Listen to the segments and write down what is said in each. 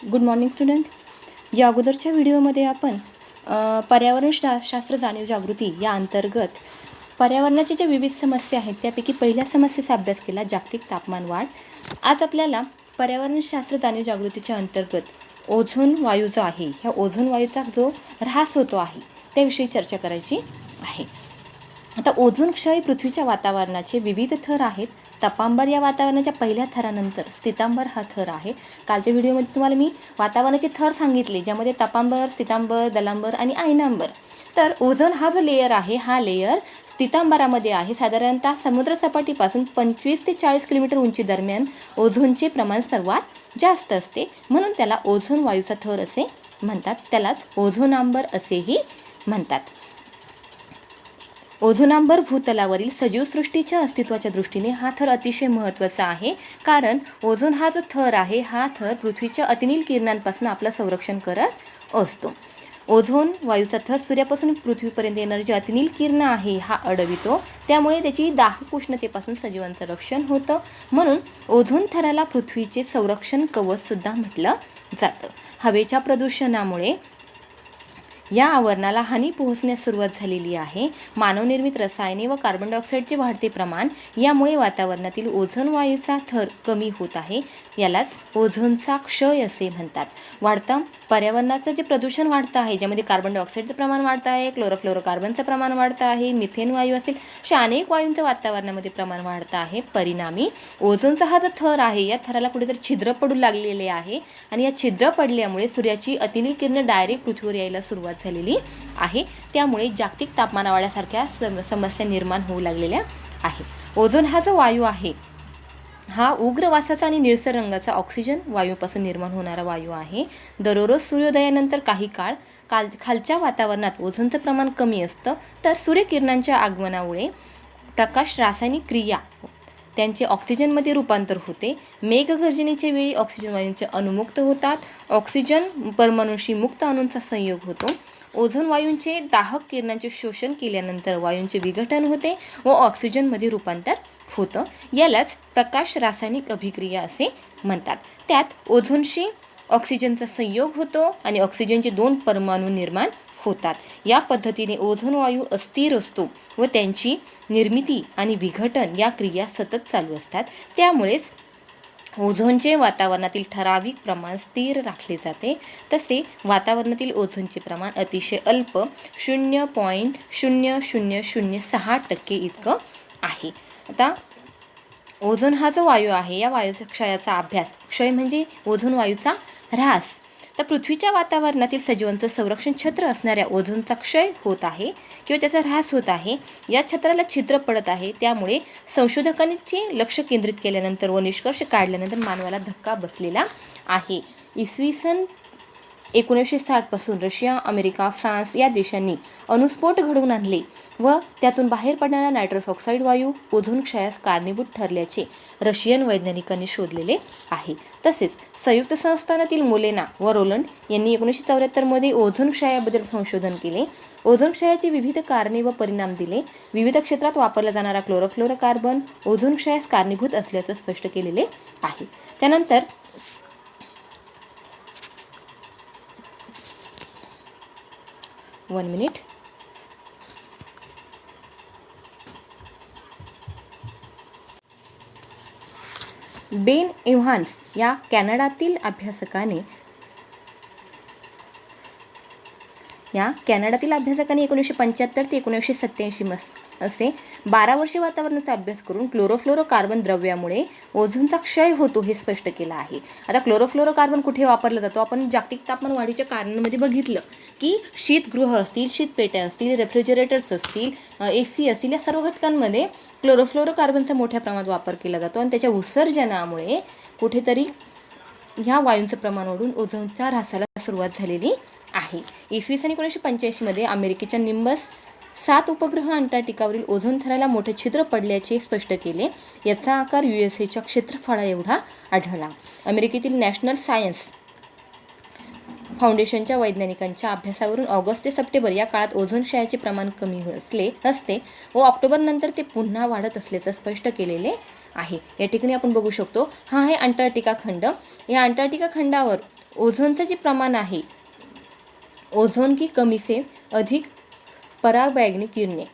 Good morning student. या अगोदरच्या व्हिडिओमध्ये आपण पर्यावरण शास्त्र जाणीव जागृती या अंतर्गत पर्यावरणाच्या ज्या विविध समस्या आहेत त्यापैकी पहिल्या समस्येचा अभ्यास केला, जागतिक तापमान वाढ. आज आपल्याला पर्यावरणशास्त्र जाणीव जागृतीच्या अंतर्गत ओझोन वायू जो आहे, ह्या ओझोन वायूचा जो ऱ्हास होतो आहे त्याविषयी चर्चा करायची आहे. आता ओझोन क्षय पृथ्वीच्या वातावरणाचे विविध थर आहेत. तपांबर या वातावरणाच्या पहिल्या थरानंतर स्थितांबर हा थर आहे. कालच्या व्हिडिओमध्ये तुम्हाला मी वातावरणाचे थर सांगितले, ज्यामध्ये तपांबर, स्थितांबर, दलांबर आणि आयनांबर. तर ओझोन हा जो लेयर आहे, हा लेयर स्थितांबरामध्ये आहे. साधारणतः समुद्रसपाटीपासून 25 ते 40 किलोमीटर उंची दरम्यान ओझोनचे प्रमाण सर्वात जास्त असते, म्हणून त्याला ओझोन वायूचा थर असे म्हणतात. त्यालाच ओझोनांबर असेही म्हणतात. ओझोनांबर भूतलावरील सजीवसृष्टीच्या अस्तित्वाच्या दृष्टीने हा थर अतिशय महत्त्वाचा आहे, कारण ओझोन हा जो थर आहे, हा थर पृथ्वीच्या अतिनील किरणांपासून आपलं संरक्षण करत असतो. ओझोन वायूचा थर सूर्यापासून पृथ्वीपर्यंत येणारी जी अतिनील किरण आहे हा अडवितो, त्यामुळे त्याची दाहक उष्णतेपासून सजीवांचं रक्षण होतं. म्हणून ओझोन थराला पृथ्वीचे संरक्षण कवचसुद्धा म्हटलं जातं. हवेच्या प्रदूषणामुळे या आवरणाला हानी पोहोचण्यास सुरुवात झालेली आहे. मानवनिर्मित रसायने व कार्बन डायऑक्साईडचे वाढते प्रमाण यामुळे वातावरणातील ओझोन वायूचा थर कमी होत आहे. यालाच ओझोनचा क्षय असे म्हणतात. वाढता पर्यावरणाचं जे प्रदूषण वाढतं आहे, ज्यामध्ये कार्बन डायऑक्साईडचं प्रमाण वाढतं आहे, क्लोरोफ्लोरोकार्बनचं प्रमाण वाढतं आहे, मिथेन वायू असेल, अशा अनेक वायूंचं वातावरणामध्ये प्रमाण वाढतं आहे. परिणामी ओझोनचा हा जो थर आहे, या थराला कुठेतरी छिद्र पडू लागलेले आहे आणि या छिद्र पडल्यामुळे सूर्याची अतिनील किरणं डायरेक्ट पृथ्वीवर यायला सुरुवात झालेली आहे. त्यामुळे जागतिक तापमानवाढ्यासारख्या समस्या निर्माण होऊ लागलेल्या आहे. ओझोन हा जो वायू आहे, हा उग्र वासाचा आणि निळसर रंगाचा ऑक्सिजन वायूपासून निर्माण होणारा वायू आहे. दररोज सूर्योदयानंतर काही काळ खालच्या वातावरणात ओझोनचं प्रमाण कमी असतं, तर सूर्यकिरणांच्या आगमनामुळे प्रकाश रासायनिक क्रिया त्यांचे ऑक्सिजनमध्ये रूपांतर होते. मेघगर्जनेच्या वेळी ऑक्सिजन वायूंचे अणुमुक्त होतात. ऑक्सिजन परमाणूंशी मुक्त अणूंचा संयोग होतो. ओझोन वायूंचे दाहक किरणांचे शोषण केल्यानंतर वायूंचे विघटन होते व ऑक्सिजनमध्ये रूपांतर होतं. यालाच प्रकाश रासायनिक अभिक्रिया असे म्हणतात. त्यात ओझोनशी ऑक्सिजनचा संयोग होतो आणि ऑक्सिजनचे 2 परमाणू निर्माण होतात. या पद्धतीने ओझोन वायू अस्थिर असतो व त्यांची निर्मिती आणि विघटन या क्रिया सतत चालू असतात. त्यामुळेच ओझोनचे वातावरणातील ठराविक प्रमाण स्थिर राखले जाते. तसे वातावरणातील ओझोनचे प्रमाण अतिशय अल्प 0.0006% इतकं आहे. आता ओझोन हा जो वायू आहे, या वायूच्या क्षयाचा अभ्यास. क्षय म्हणजे ओझोन वायूचा ऱ्हास. तर पृथ्वीच्या वातावरणातील सजीवांचं संरक्षण छत्र असणाऱ्या ओझोनचा क्षय होत आहे किंवा त्याचा ऱ्हास होत आहे. या छत्राला छिद्र पडत आहे. त्यामुळे संशोधकांची लक्ष केंद्रित केल्यानंतर व निष्कर्ष काढल्यानंतर मानवाला धक्का बसलेला आहे. इसवी सन 1960 पासून रशिया, अमेरिका, फ्रान्स या देशांनी अणुस्फोट घडवून आणले व त्यातून बाहेर पडणारा नायट्रस ऑक्साईड वायू ओझोन क्षयास कारणीभूत ठरल्याचे रशियन वैज्ञानिकांनी शोधलेले आहे. तसेच संयुक्त संस्थानातील मोलेना व रोलंड यांनी 1974 ओझोन क्षयाबद्दल संशोधन केले. ओझोन क्षयाची विविध कारणे व परिणाम दिले. विविध क्षेत्रात वापरला जाणारा क्लोरोफ्लोरोकार्बन ओझोन क्षयास कारणीभूत असल्याचं स्पष्ट केलेले आहे. त्यानंतर 1 मिनिट. बेन एव्हान्स या कॅनडातील अभ्यासकाने 1975 ते 1987 असे 12 वर्षे वातावरणाचा अभ्यास करून क्लोरोफ्लोरोकार्बन द्रव्यामुळे ओझोनचा क्षय होतो हे स्पष्ट केलं आहे. आता क्लोरोफ्लोरोकार्बन कुठे वापरला जातो? आपण जागतिक तापमान वाढीच्या कारणांमध्ये बघितलं की शीतगृह असतील, शीतपेट्या असतील, रेफ्रिजरेटर्स असतील, AC असतील, या सर्व घटकांमध्ये क्लोरोफ्लोरोकार्बनचा मोठ्या प्रमाणात वापर केला जातो आणि त्याच्या उत्सर्जनामुळे कुठेतरी ह्या वायूंचं प्रमाण वाढून ओझोनच्या ऱ्हासाला सुरुवात झालेली आहे. इसवी सन 1985 अमेरिकेच्या निंबस 7 उपग्रह अंटार्क्टिकावरील ओझोन थराला मोठे छिद्र पडल्याचे स्पष्ट केले. याचा आकार USAच्या क्षेत्रफळा एवढा आढळला. अमेरिकेतील नॅशनल सायन्स फाउंडेशनच्या वैज्ञानिकांच्या अभ्यासावरून ऑगस्ट ते सप्टेंबर या काळात ओझोन क्षयाचे प्रमाण कमी असते व ऑक्टोबरनंतर ते पुन्हा वाढत असल्याचं स्पष्ट केलेले आहे. या ठिकाणी आपण बघू शकतो, हा आहे अंटार्क्टिका खंड. या अंटार्क्टिका खंडावर ओझोनचं जे प्रमाण आहे, ओझोन की कमी से अधिक पराबैंगनी किरणे,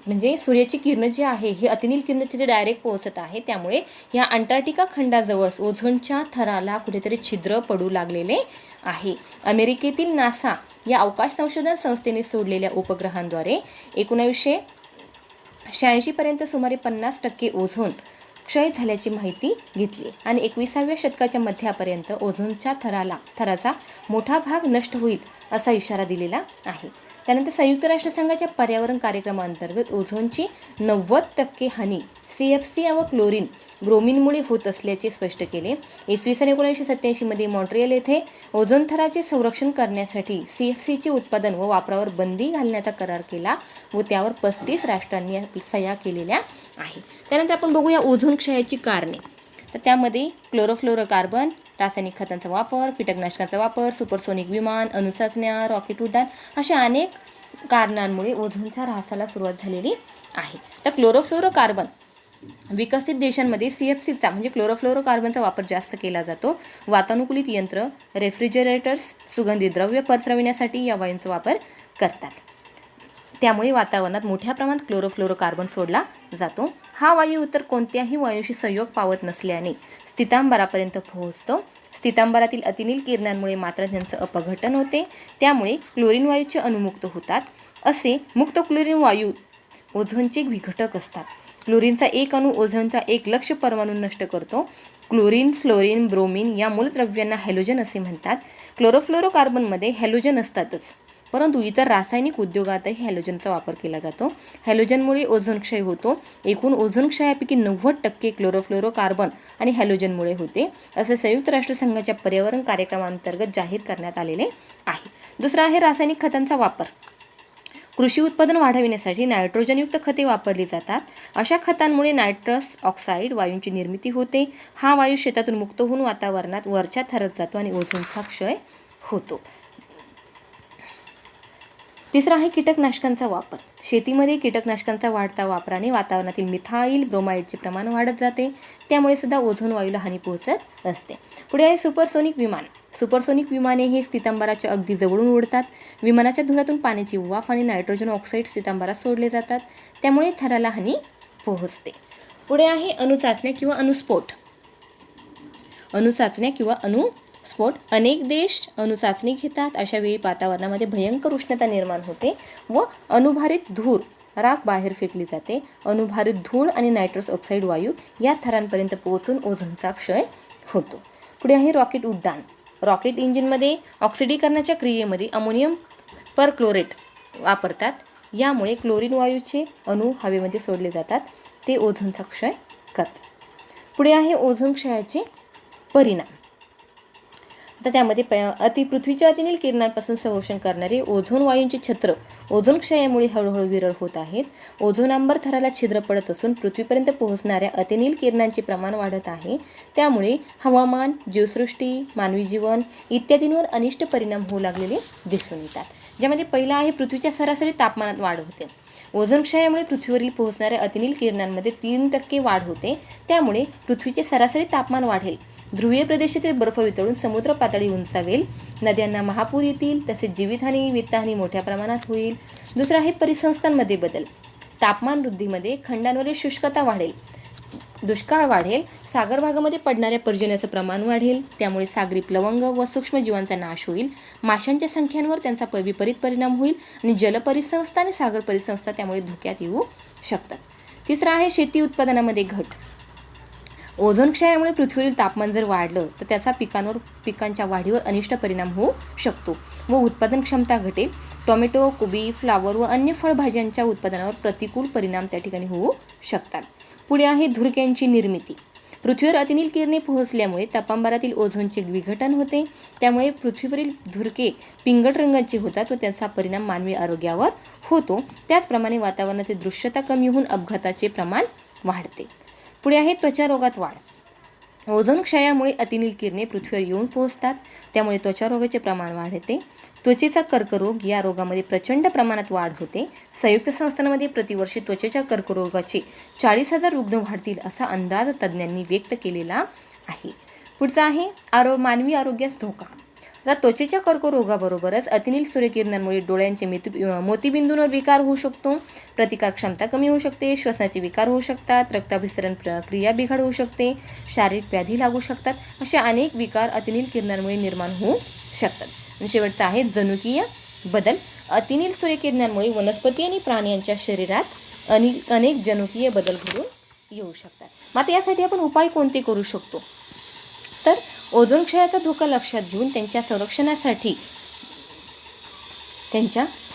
म्हणजे सूर्याची किरणं जी आहे ही अतिनील किरणं तिथे डायरेक्ट पोहोचत आहे. त्यामुळे या अंटार्क्टिका खंडाजवळ ओझोनच्या थराला कुठेतरी छिद्र पडू लागलेले आहे. अमेरिकेतील नासा या अवकाश संशोधन संस्थेने सोडलेल्या उपग्रहांद्वारे 1986 पर्यंत सुमारे 50% ओझोन क्षय झाल्याची माहिती घेतली आणि 21व्या शतकाच्या मध्यापर्यंत ओझोनच्या थराचा मोठा भाग नष्ट होईल असा इशारा दिलेला आहे. त्यानंतर संयुक्त राष्ट्रसंघाच्या पर्यावरण कार्यक्रमाअंतर्गत ओझोनची 90% हानी CFC व ब्रोमीनमुळे होत असल्याचे स्पष्ट केले. इसवी सन 1987 मध्ये मॉन्ट्रियल येथे ओझोन थराचे संरक्षण करण्यासाठी CFCचे उत्पादन व वापरावर बंदी घालण्याचा करार केला व त्यावर 35 राष्ट्रांनी सह्या केलेल्या आहे. त्यानंतर आपण बघूया ओझोन क्षयाची कारणे. तर त्यामध्ये क्लोरोफ्लोरोकार्बन, रासायनिक खतांचा वापर, कीटकनाशकांचा वापर, सुपरसोनिक विमान, अणुचाचण्या, रॉकेट उड्डाण अशा अनेक कारणांमुळे ओझोनच्या ऱ्हासाला सुरुवात झालेली आहे. तर क्लोरोफ्लोरोकार्बन विकसित देशांमध्ये CFCचा म्हणजे क्लोरोफ्लोरोकार्बनचा वापर जास्त केला जातो. वातानुकूलित यंत्र, रेफ्रिजरेटर्स, सुगंधी द्रव्य पसरविण्यासाठी या वायूंचा वापर करतात. त्यामुळे वातावरणात मोठ्या प्रमाणात क्लोरोफ्लोरोकार्बन सोडला जातो. हा वायू इतर कोणत्याही वायूशी संयोग पावत नसल्याने स्थितांबरापर्यंत पोहोचतो. स्थितांबरातील अतिनील किरणांमुळे मात्र त्यांचं अपघटन होते. त्यामुळे क्लोरीन वायूचे अणुमुक्त होतात. असे मुक्त क्लोरीन वायू ओझोनचे विघटक असतात. क्लोरीनचा एक अणू ओझोनचा एक लक्ष्य परमाणू नष्ट करतो. क्लोरीन, फ्लोरीन, ब्रोमीन या मूलद्रव्यांना हॅलोजन असे म्हणतात. क्लोरोफ्लोरोकार्बनमध्ये हॅलोजन असतातच, परंतु इतर रासायनिक उद्योगातही हॅलोजनचा वापर केला जातो. हॅलोजनमुळे ओझोन क्षय होतो. एकूण ओझोन क्षयापैकी 90% क्लोरोफ्लोरोकार्बन आणि हॅलोजनमुळे होते, असे संयुक्त राष्ट्रसंघाच्या पर्यावरण कार्यक्रमांतर्गत जाहीर करण्यात आलेले आहे. दुसरा आहे रासायनिक खतांचा वापर. कृषी उत्पादन वाढविण्यासाठी नायट्रोजनयुक्त खते वापरली जातात. अशा खतांमुळे नायट्रस ऑक्साईड वायूंची निर्मिती होते. हा वायू शेतातून मुक्त होऊन वातावरणात वरच्या थरात जातो आणि ओझोनचा क्षय होतो. तिसरा आहे कीटकनाशकांचा वापर. शेतीमध्ये कीटकनाशकांचा वाढता वापराने वातावरणातील मिथाइल ब्रोमाइडचे प्रमाण वाढत जाते. त्यामुळे सुद्धा ओझोन वायूला हानी पोहोचत असते. पुढे आहे सुपरसोनिक विमान. सुपरसोनिक विमाने हे स्थितांबराच्या अगदी जवळून उडतात. विमानाच्या धुरातून पाण्याची वाफ आणि नायट्रोजन ऑक्साईड स्थितांबरात सोडले जातात. त्यामुळे थराला हानी पोहोचते. पुढे आहे अणुचाचण्या किंवा अणुस्फोट. अणुचाचण्या किंवा अणुस्फोट. अनेक देश अणुचाचणी घेतात. अशा वेळी वातावरणामध्ये भयंकर उष्णता निर्माण होते व अणुभारित धूर राख बाहेर फेकली जाते. अणुभारित धूळ आणि नायट्रस ऑक्साईड वायू या थरांपर्यंत पोहोचून ओझोनचा क्षय होतो. पुढे आहे रॉकेट उड्डाण. रॉकेट इंजिनमध्ये ऑक्सिडीकरणाच्या क्रियेमध्ये अमोनियम परक्लोरेट वापरतात. यामुळे क्लोरीन वायूचे अणू हवेमध्ये सोडले जातात. ते ओझोनचा क्षय करतात. पुढे आहे ओझोन क्षयाचे परिणाम. तर त्यामध्ये पृथ्वीच्या अतिनील किरणांपासून संरक्षण करणारे ओझोन वायूंचे छत्र ओझोन क्षयामुळे हळूहळू विरळ होत आहेत. ओझोनांबर थराला छिद्र पडत असून पृथ्वीपर्यंत पोहोचणाऱ्या अतिनील किरणांचे प्रमाण वाढत आहे. त्यामुळे हवामान, जीवसृष्टी, मानवी जीवन इत्यादींवर अनिष्ट परिणाम होऊ लागलेले दिसून येतात. ज्यामध्ये पहिला आहे पृथ्वीच्या सरासरी तापमानात वाढ होते. ओझोन क्षयामुळे पृथ्वीवरील पोहोचणाऱ्या अतिनील किरणांमध्ये 3% वाढ होते. त्यामुळे पृथ्वीचे सरासरी तापमान वाढेल. ध्रुवीय प्रदेशातील बर्फ वितळून समुद्र पातळी उंचावेल. नद्यांना महापूर येतील. तसेच जीवितहानी, वित्तहानी मोठ्या प्रमाणात होईल. दुसरा आहे परिसंस्थांमध्ये बदल. तापमान वृद्धीमध्ये खंडांवरील शुष्कता वाढेल. दुष्काळ वाढेल. सागर भागामध्ये पडणाऱ्या पर्जन्याचं प्रमाण वाढेल. त्यामुळे सागरी प्लवंग व सूक्ष्मजीवांचा नाश होईल. माशांच्या संख्यांवर त्यांचा विपरीत परिणाम होईल आणि जलपरिसंस्था आणि सागर परिसंस्था त्यामुळे धोक्यात येऊ शकतात. तिसरा आहे शेती उत्पादनामध्ये घट. ओझोन क्षयामुळे पृथ्वीवरील तापमान जर वाढलं तर त्याचा पिकांच्या वाढीवर अनिष्ट परिणाम होऊ शकतो व उत्पादन क्षमता घटेल. टोमॅटो, कोबी, फ्लावर व अन्य फळभाज्यांच्या उत्पादनावर प्रतिकूल परिणाम त्या ठिकाणी होऊ शकतात. पुढे आहे धुरक्यांची निर्मिती. पृथ्वीवर अतिनील किरणे पोहोचल्यामुळे तापांबरातील ओझोनचे विघटन होते. त्यामुळे पृथ्वीवरील धुरके पिंगट रंगाचे होतात व त्याचा परिणाम मानवी आरोग्यावर होतो. त्याचप्रमाणे वातावरणातील दृश्यता कमी होऊन अपघाताचे प्रमाण वाढते. पुढे आहे त्वचा रोगात वाढ. ओझोन क्षयामुळे अतिनील किरणे पृथ्वीवर येऊन पोहोचतात. त्यामुळे त्वचा रोगाचे प्रमाण वाढते. त्वचेचा कर्करोग या रोगामध्ये प्रचंड प्रमाणात वाढ होते. संयुक्त संस्थानामध्ये प्रतिवर्षी त्वचेच्या कर्करोगाचे 40,000 रुग्ण वाढतील असा अंदाज तज्ज्ञांनी व्यक्त केलेला आहे. पुढचा आहे मानवी आरोग्यास धोका. आता त्वचेच्या कर्करोगाबरोबरच अतिनील सूर्यकिरणांमुळे डोळ्यांचे मोतीबिंदूंवर विकार होऊ शकतो, प्रतिकार क्षमता कमी होऊ शकते, श्वसनाचे विकार होऊ शकतात, रक्ताभिसरण प्रक्रिया बिघड होऊ शकते, शारीरिक व्याधी लागू शकतात. असे अनेक विकार अतिनील किरणांमुळे निर्माण होऊ शकतात. आणि शेवटचा आहे जनुकीय बदल. अतिनील सूर्यकिरणांमुळे वनस्पती आणि प्राण्यांच्या शरीरात अनेक जनुकीय बदल घडून येऊ शकतात. मात्र यासाठी आपण उपाय कोणते करू शकतो? तर ओझोन क्षयाचा धोका लक्षात घेऊन त्यांच्या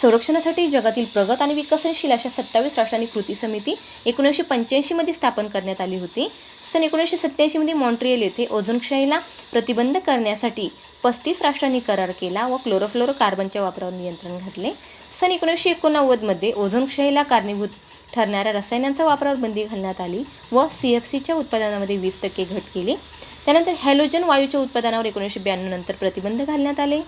संरक्षणासाठी जगातील प्रगत आणि विकसनशील अशा 27 राष्ट्रांनी कृती समिती 1985 मध्ये स्थापन करण्यात आली होती. सन 1987 मध्ये मॉन्ट्रियल येथे ओझोन क्षयाला प्रतिबंध करण्यासाठी 35 राष्ट्रांनी करार केला व क्लोरोफ्लोरोकार्बनच्या वापरावर नियंत्रण घातले. सन 1989 मध्ये ओझोन क्षयाला कारणीभूत ठरणाऱ्या रसायनांच्या वापरावर बंदी घालण्यात आली व CFCच्या उत्पादनामध्ये 20% घट केली. त्यानंतर हॅलोजन वायूच्या उत्पादनावर 1992 नंतर प्रतिबंध घालण्यात आले.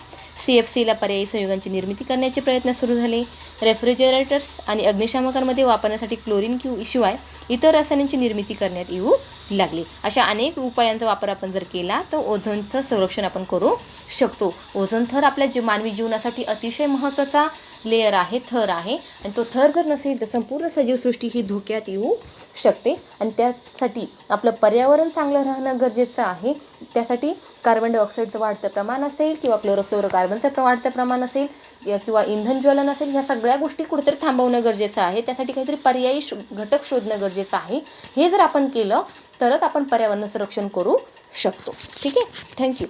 CFCला पर्यायी संयुगांची निर्मिती करण्याचे प्रयत्न सुरू झाले. रेफ्रिजरेटर्स आणि अग्निशामकांमध्ये वापरण्यासाठी क्लोरीन शिवाय इतर रसायनांची निर्मिती करण्यात येऊ लागली. अशा अनेक उपायांचा वापर आपण जर केला तर ओझोनचं संरक्षण आपण करू शकतो. ओझोन थर आपल्या मानवी जीवनासाठी अतिशय महत्त्वाचा लेयर आहे, थर आहे. आणि तो थर जर नसेल तर संपूर्ण सजीवसृष्टी ही धोक्यात येऊ शकते. आणि त्यासाठी आपलं पर्यावरण चांगलं राहणं गरजेचं आहे. त्यासाठी कार्बन डायऑक्साईडचं वाढतं प्रमाण असेल किंवा क्लोरोफ्लोरोकार्बनचं वाढतं प्रमाण असेल किंवा इंधन ज्वलन असेल, ह्या सगळ्या गोष्टी कुठेतरी थांबवणं गरजेचं आहे. त्यासाठी काहीतरी पर्यायी घटक शोधणं गरजेचं आहे. हे जर आपण केलं तरच आपण पर्यावरणाचं रक्षण करू शकतो. ठीक आहे. थँक्यू.